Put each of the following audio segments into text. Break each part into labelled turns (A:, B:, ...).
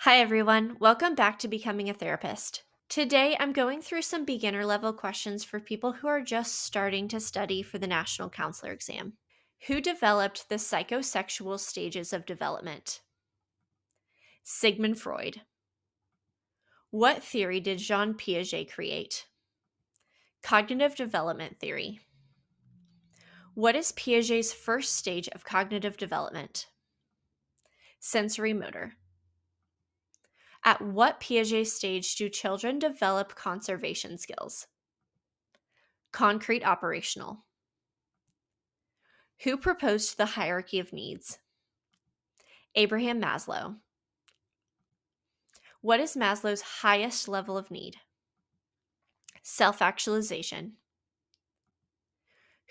A: Hi everyone, welcome back to Becoming a Therapist. Today I'm going through some beginner level questions for people who are just starting to study for the National Counselor exam. Who developed the psychosexual stages of development? Sigmund Freud. What theory did Jean Piaget create? Cognitive development theory. What is Piaget's first stage of cognitive development? Sensory motor. At what Piaget stage do children develop conservation skills? Concrete operational. Who proposed the hierarchy of needs? Abraham Maslow. What is Maslow's highest level of need? Self-actualization.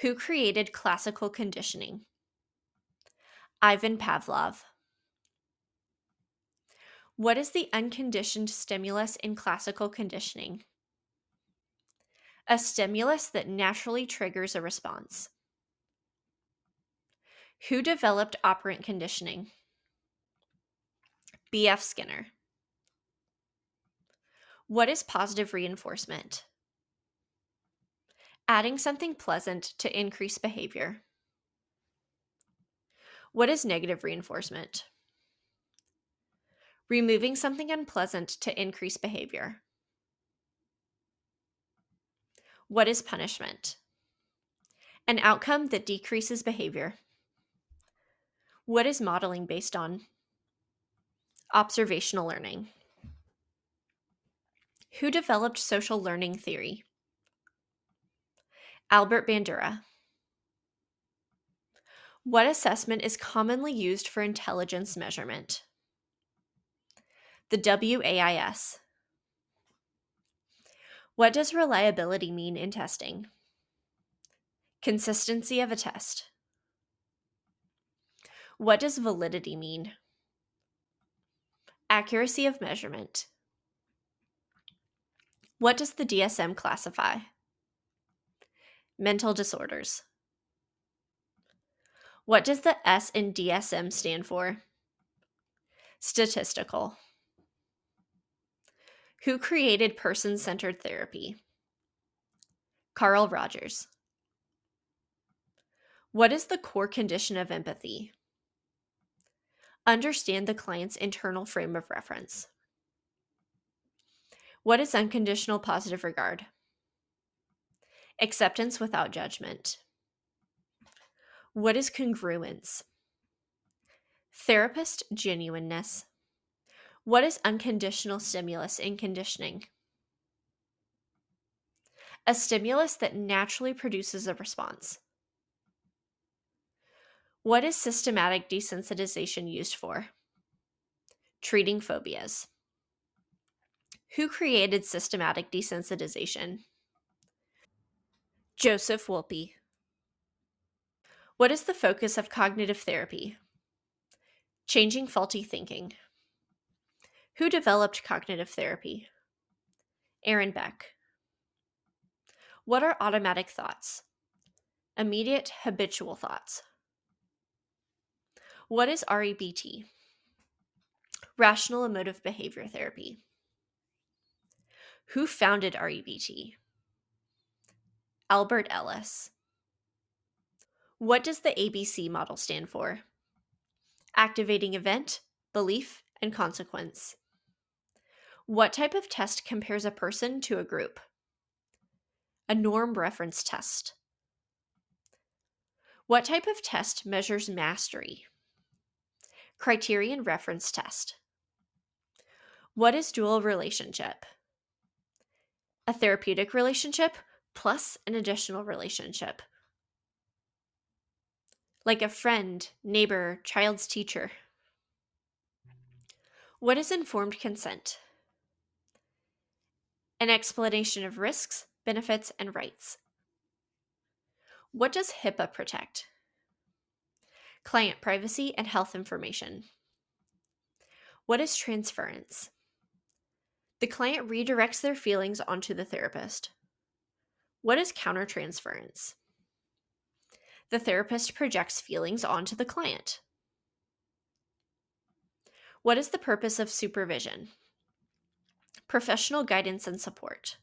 A: Who created classical conditioning? Ivan Pavlov. What is the unconditioned stimulus in classical conditioning? A stimulus that naturally triggers a response. Who developed operant conditioning? B.F. Skinner. What is positive reinforcement? Adding something pleasant to increase behavior. What is negative reinforcement? Removing something unpleasant to increase behavior. What is punishment? An outcome that decreases behavior. What is modeling based on? Observational learning. Who developed social learning theory? Albert Bandura. What assessment is commonly used for intelligence measurement? The WAIS. What does reliability mean in testing? Consistency of a test. What does validity mean? Accuracy of measurement. What does the DSM classify? Mental disorders. What does the S in DSM stand for? Statistical. Who created person-centered therapy? Carl Rogers. What is the core condition of empathy? Understand the client's internal frame of reference. What is unconditional positive regard? Acceptance without judgment. What is congruence? Therapist genuineness. What is unconditional stimulus in conditioning? A stimulus that naturally produces a response. What is systematic desensitization used for? Treating phobias. Who created systematic desensitization? Joseph Wolpe. What is the focus of cognitive therapy? Changing faulty thinking. Who developed cognitive therapy? Aaron Beck. What are automatic thoughts? Immediate habitual thoughts. What is REBT? Rational emotive behavior therapy. Who founded REBT? Albert Ellis. What does the ABC model stand for? Activating event, belief, and consequence. What type of test compares a person to a group? A norm reference test. What type of test measures mastery? Criterion reference test. What is dual relationship? A therapeutic relationship plus an additional relationship. Like a friend, neighbor, child's teacher. What is informed consent? An explanation of risks, benefits, and rights. What does HIPAA protect? Client privacy and health information. What is transference? The client redirects their feelings onto the therapist. What is countertransference? The therapist projects feelings onto the client. What is the purpose of supervision? Professional guidance and support.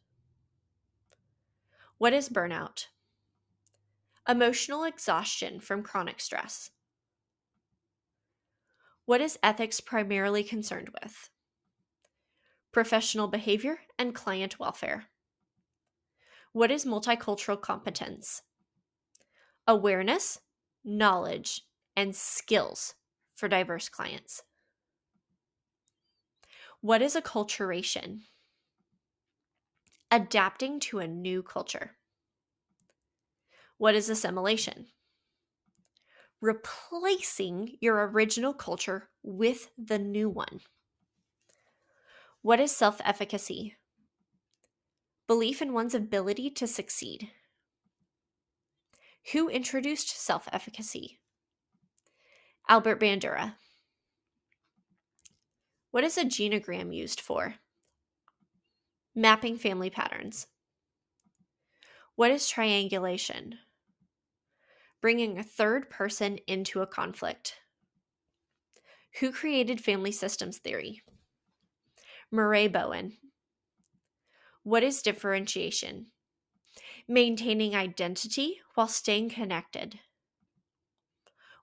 A: What is burnout? Emotional exhaustion from chronic stress. What is ethics primarily concerned with? Professional behavior and client welfare. What is multicultural competence? Awareness, knowledge, and skills for diverse clients. What is acculturation? Adapting to a new culture. What is assimilation? Replacing your original culture with the new one. What is self-efficacy? Belief in one's ability to succeed. Who introduced self-efficacy? Albert Bandura. What is a genogram used for? Mapping family patterns. What is triangulation? Bringing a third person into a conflict. Who created family systems theory? Murray Bowen. What is differentiation? Maintaining identity while staying connected.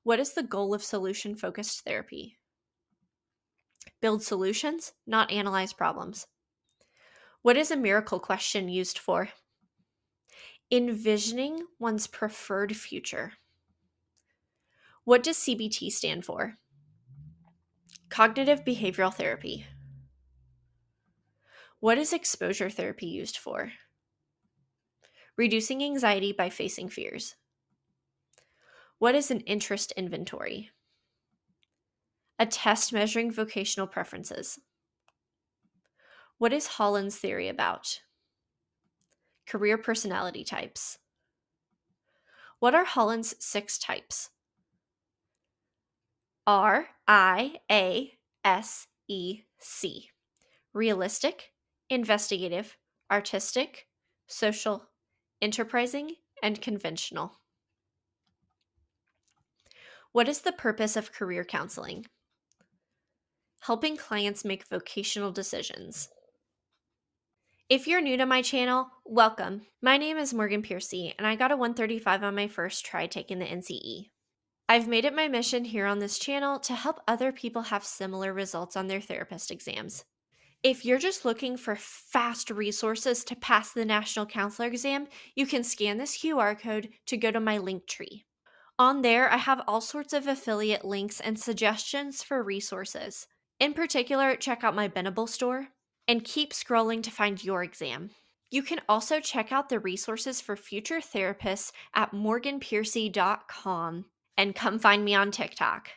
A: What is the goal of solution-focused therapy? Build solutions, not analyze problems. What is a miracle question used for? Envisioning one's preferred future. What does CBT stand for? Cognitive behavioral therapy. What is exposure therapy used for? Reducing anxiety by facing fears. What is an interest inventory? A test measuring vocational preferences. What is Holland's theory about? Career personality types. What are Holland's 6 types? RIASEC. Realistic, investigative, artistic, social, enterprising, and conventional. What is the purpose of career counseling? Helping clients make vocational decisions. If you're new to my channel, welcome. My name is Morgan Piercy, and I got a 135 on my first try taking the NCE. I've made it my mission here on this channel to help other people have similar results on their therapist exams. If you're just looking for fast resources to pass the National Counselor exam, you can scan this QR code to go to my link tree. On there, I have all sorts of affiliate links and suggestions for resources. In particular, check out my Bendable store and keep scrolling to find your exam. You can also check out the resources for future therapists at morganpiercy.com and come find me on TikTok.